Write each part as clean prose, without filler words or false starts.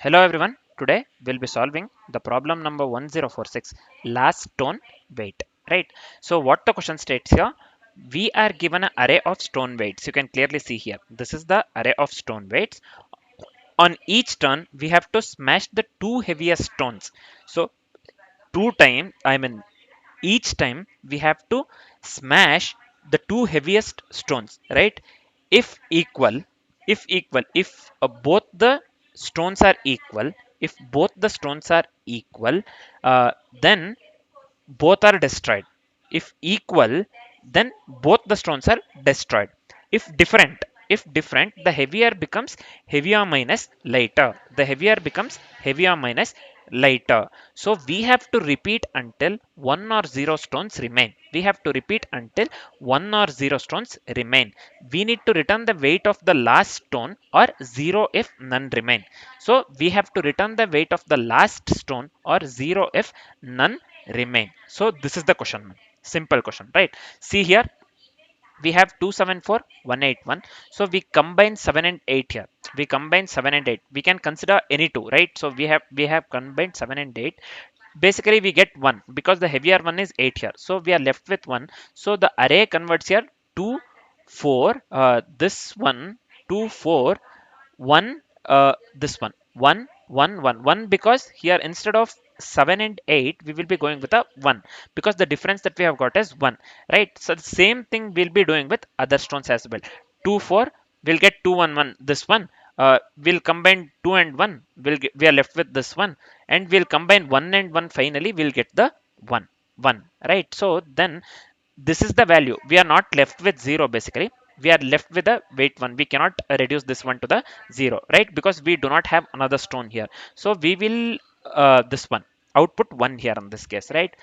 Hello everyone, today we'll be solving the problem number 1046, last stone weight, right? So what the question states here, we are given an array of stone weights. You can clearly see here, this is the array of stone weights. On each turn, we have to smash the two heaviest stones. So each time we have to smash the two heaviest stones, right? if equal if both the stones are equal, if both the stones are equal, then both are destroyed. If equal, then both the stones are destroyed. If different, the heavier becomes heavier minus lighter. The heavier becomes heavier minus lighter. So we have to repeat until one or zero stones remain. We have to repeat until one or zero stones remain. We need to return the weight of the last stone or zero if none remain. So we have to return the weight of the last stone or zero if none remain. So this is the question. Simple question, right? See here, we have 274 181. So we combine 7 and 8 here. We combine 7 and 8. We can consider any two, right? So we have combined 7 and 8. Basically we get 1 because the heavier one is 8 here. So we are left with 1. So the array converts here 2 4, this one 2 4 1, this one because here instead of 7 and 8 we will be going with a 1 because the difference that we have got is 1, right? So the same thing we'll be doing with other stones as well. 2 4 we'll get 2 1 1, this one, we'll combine 2 and 1, we are left with this one, and we'll combine 1 and 1, finally we'll get the 1 1, right? So then this is the value. We are not left with 0. Basically we are left with a weight 1. We cannot reduce this one to the 0, right? Because we do not have another stone here. So we will this one output 1 here in this case, right?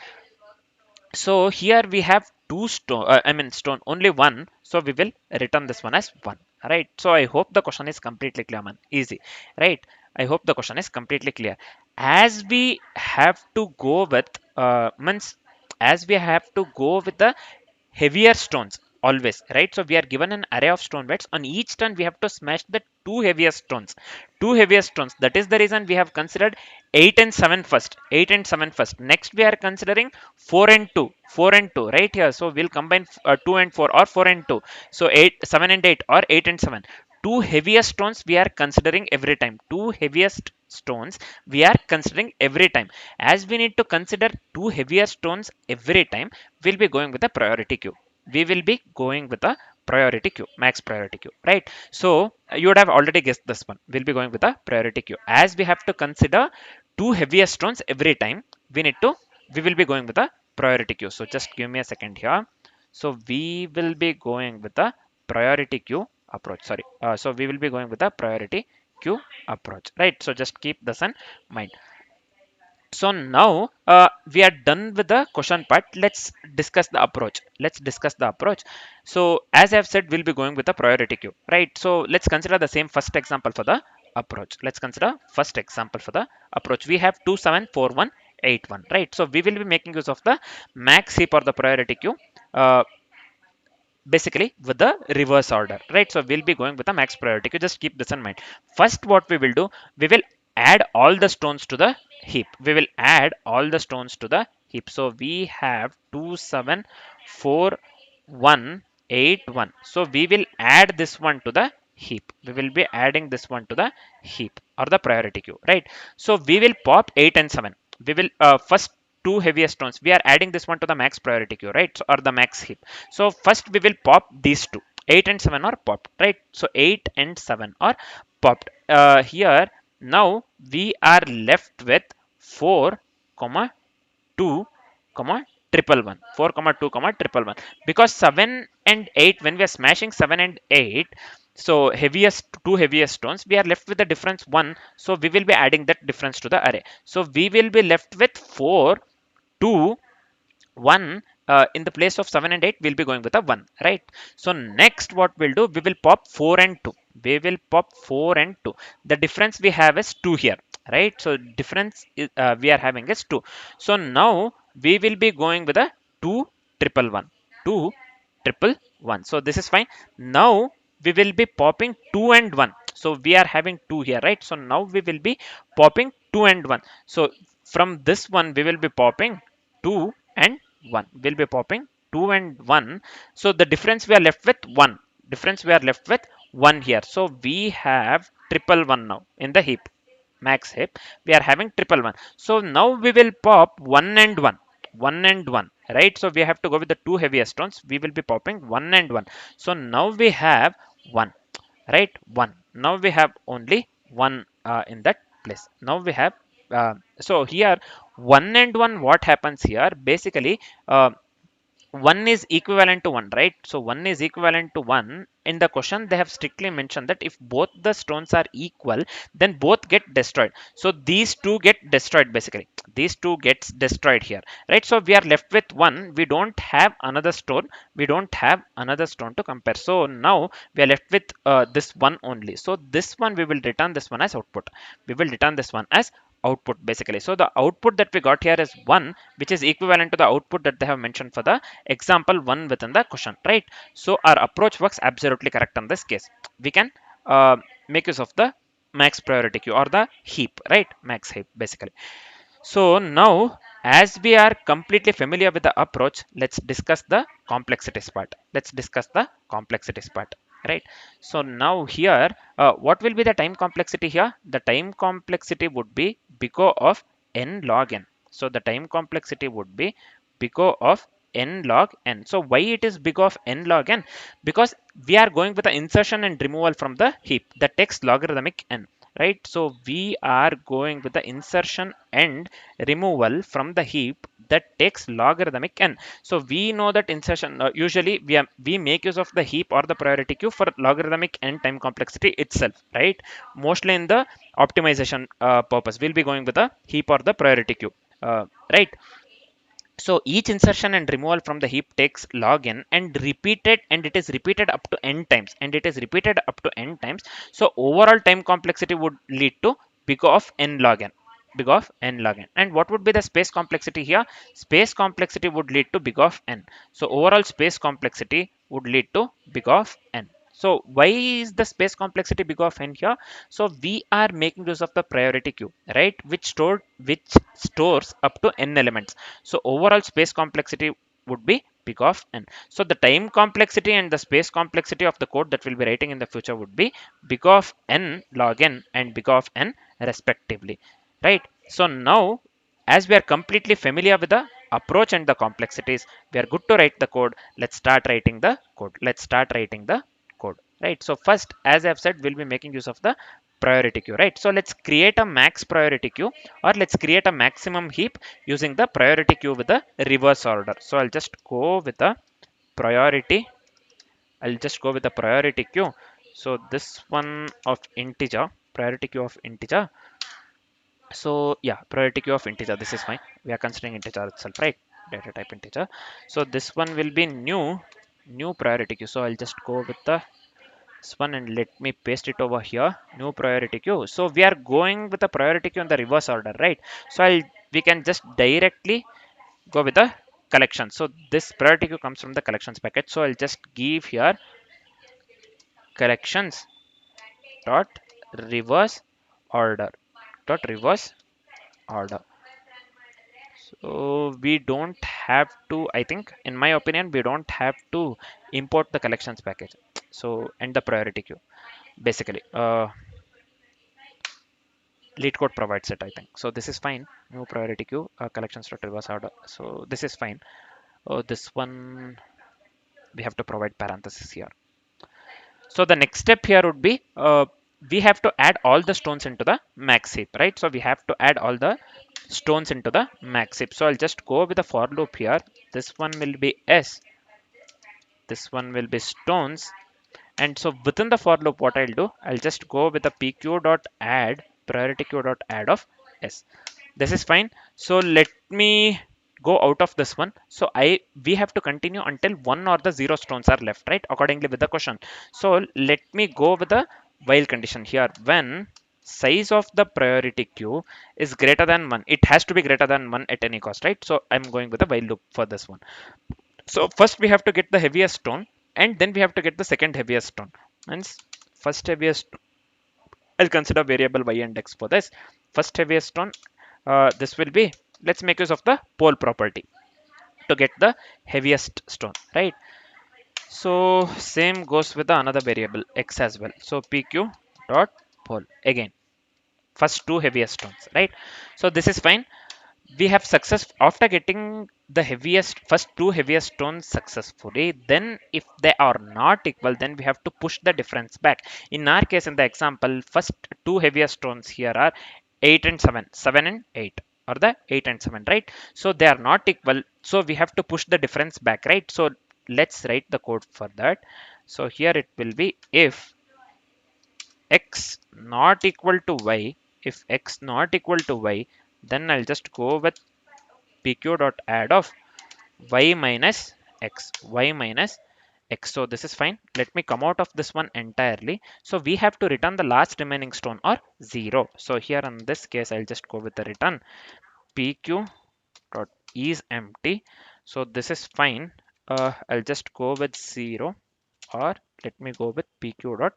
So here we have two stone, stone only one, so we will return this one as 1, right? So I hope the question is completely clear, man. Easy, right? I hope the question is completely clear. As we have to go with means as we have to go with the heavier stones always, right? So we are given an array of stone weights. On each turn we have to smash the two heaviest stones. That is the reason we have considered 8 and 7 first. 8 and 7 first. Next we are considering 4 and 2, 4 and 2, right here. So we'll combine 2 and 4 or 4 and 2. So 8 7 and 8 or 8 and 7. Two heaviest stones we are considering every time. Two heaviest stones we are considering every time. As we need to consider two heavier stones every time, we'll be going with a priority queue. We will be going with a priority queue, max priority queue, right? So you would have already guessed this one. We'll be going with a priority queue. As we have to consider two heavier stones every time, we will be going with a priority queue. So just give me a second here. So we will be going with a priority queue approach. Sorry. So we will be going with a priority queue approach, right? So just keep this in mind. So now we are done with the question part. Let's discuss the approach. So as I have said, we'll be going with the priority queue, right? So let's consider the same first example for the approach. Let's consider first example for the approach. We have 274181, right? So we will be making use of the max heap or the priority queue. Basically with the reverse order, right? So we'll be going with a max priority. You just keep this in mind. First, what we will do, we will add all the stones to the heap. So we have 274181. So we will add this one to the heap. We will be adding this one to the heap or the priority queue, right? So we will pop 8 and 7. We will first two heaviest stones, we are adding this one to the max priority queue, right? So, or the max heap. So first we will pop these two. 8 and 7 are popped, right? So 8 and 7 are popped. Here now we are left with 4 comma 2 comma triple one, 4 comma 2 comma triple one, because 7 and 8, when we are smashing 7 and 8, so two heaviest stones, we are left with the difference 1. So we will be adding that difference to the array. So we will be left with 4 2 1, in the place of 7 and 8 we'll be going with a 1, right? So next what we'll do, we will pop 4 and 2. The difference we have is 2 here, right? So difference is, we are having is 2. So now we will be going with a 2 triple one. So this is fine. Now we will be popping 2 and 1. So we are having 2 here, right? So now we will be popping 2 and 1. So from this one we will be popping 2 and 1. We'll be popping 2 and 1. So the difference we are left with 1. Difference we are left with 1 here. So we have triple 1 now in the heap. Max heap. We are having triple 1. So now we will pop 1 and 1. 1 and 1, right? So we have to go with the two heaviest stones. We will be popping 1 and 1. So now we have 1, right? 1. Now we have only 1 in that place. Now we have so here 1 and 1, what happens here basically, 1 is equivalent to 1, right? So 1 is equivalent to 1. In the question they have strictly mentioned that if both the stones are equal, then both get destroyed. So these two get destroyed basically. These two gets destroyed here, right? So we are left with 1. We don't have another stone. We don't have another stone to compare. So now we are left with this one only. So this one we will return this one as output. We will return this one as output basically. So the output that we got here is 1, which is equivalent to the output that they have mentioned for the example 1 within the question, right? So our approach works absolutely correct in this case. We can make use of the max priority queue or the heap, right? Max heap basically. So now, as we are completely familiar with the approach, let's discuss the complexities part. Let's discuss the complexities part, right? So now here, what will be the time complexity here? The time complexity would be big O of n log n. So the time complexity would be big O of n log n. So why it is big O of n log n? Because we are going with the insertion and removal from the heap. The text logarithmic n, right? So we are going with the insertion and removal from the heap that takes logarithmic n. So we know that insertion, usually we make use of the heap or the priority queue for logarithmic n time complexity itself, right? Mostly in the optimization purpose we'll be going with the heap or the priority queue, right? So each insertion and removal from the heap takes log n and repeated, and it is repeated up to n times, and it is repeated up to n times. So overall time complexity would lead to big O of n log n, big O of n log n. And what would be the space complexity here? Space complexity would lead to big O of n. So overall space complexity would lead to big O of n. So why is the space complexity big O of n here? So we are making use of the priority queue, right? Which stores up to n elements. So overall space complexity would be big of n. So the time complexity and the space complexity of the code that we'll be writing in the future would be big of n log n and big of n respectively, right? So now, as we are completely familiar with the approach and the complexities, we are good to write the code. Let's start writing the code. Let's start writing the code, right? So first, as I've said, we'll be making use of the priority queue, right? So let's create a max priority queue, or let's create a maximum heap using the priority queue with the reverse order. So I'll just go with the priority. I'll just go with the priority queue. So this one of integer, priority queue of integer. So yeah, priority queue of integer. This is fine. We are considering integer itself, right? Data type integer. So this one will be new priority queue. So I'll just go with the this one and let me paste it over here, new priority queue. So we are going with the priority queue in the reverse order, right? So we can just directly go with the collection. So this priority queue comes from the collections package. So I'll just give here collections dot reverse order dot reverse order. So we don't have to, I think in my opinion, we don't have to import the collections package. So and the priority queue basically, Leetcode provides it, I think. So this is fine. New priority queue, collections dot reverse order. So this is fine. This one we have to provide parenthesis here. So the next step here would be, we have to add all the stones into the max heap, right? So we have to add all the stones into the max heap. So I'll just go with the for loop here. This one will be s. This one will be stones. And so within the for loop, what I'll do, I'll just go with the pq dot add priority queue dot add of s. This is fine. So let me go out of this one. So we have to continue until 1 or the 0 stones are left, right? Accordingly with the question. So let me go with the while condition here. When size of the priority queue is greater than 1, it has to be greater than 1 at any cost, right? So I'm going with the while loop for this one. So first we have to get the heaviest stone, and then we have to get the second heaviest stone. means first heaviest, I'll consider variable y and x for this. First heaviest stone, this will be, let's make use of the pole property to get the heaviest stone, right? So same goes with the another variable x as well. So pq dot pole again, first two heaviest stones, right? So this is fine. We have success after getting the heaviest first two heaviest stones successfully. Then if they are not equal, then we have to push the difference back. In our case, in the example, first two heaviest stones here are 8 and 7, 7 and 8, or the 8 and 7, right? So they are not equal, so we have to push the difference back, right? So let's write the code for that. So here it will be, if x not equal to y, if x not equal to y, then I'll just go with pq dot add of y minus x, y minus x. So this is fine. Let me come out of this one entirely. So we have to return the last remaining stone or 0. So here in this case, I'll just go with the return pq dot is empty. So this is fine. I'll just go with 0, or let me go with pq dot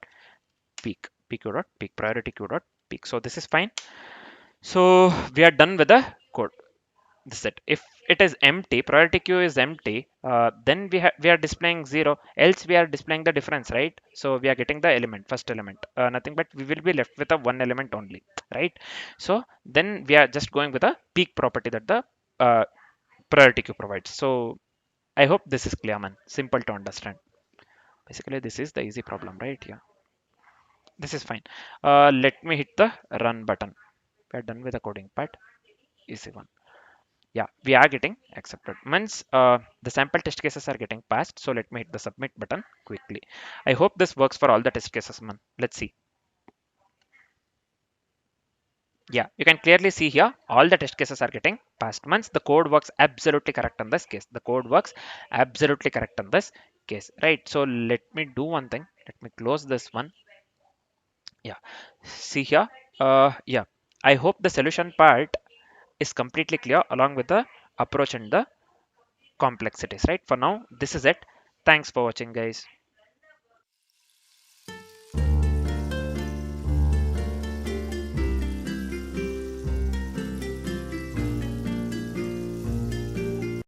peak, pq dot peak, priority q dot peak. So this is fine. So we are done with the code. This is it. If it is empty, priority queue is empty, then we are displaying 0, else we are displaying the difference, right? So we are getting the element, first element, nothing but we will be left with a one element only, right? So then we are just going with a peak property that the priority queue provides. So I hope this is clear, man, simple to understand. Basically this is the easy problem, right? Yeah, this is fine. Let me hit the run button. We are done with the coding part. Easy one. Yeah, we are getting accepted, means the sample test cases are getting passed. So let me hit the submit button quickly. I hope this works for all the test cases, man. Let's see. Yeah, you can clearly see here all the test cases are getting passed, means the code works absolutely correct in this case. The code works absolutely correct in this case, right? So let me do one thing. Let me close this one. Yeah, see here. Yeah, I hope the solution part is completely clear along with the approach and the complexities, right? For now, this is it. Thanks for watching, guys.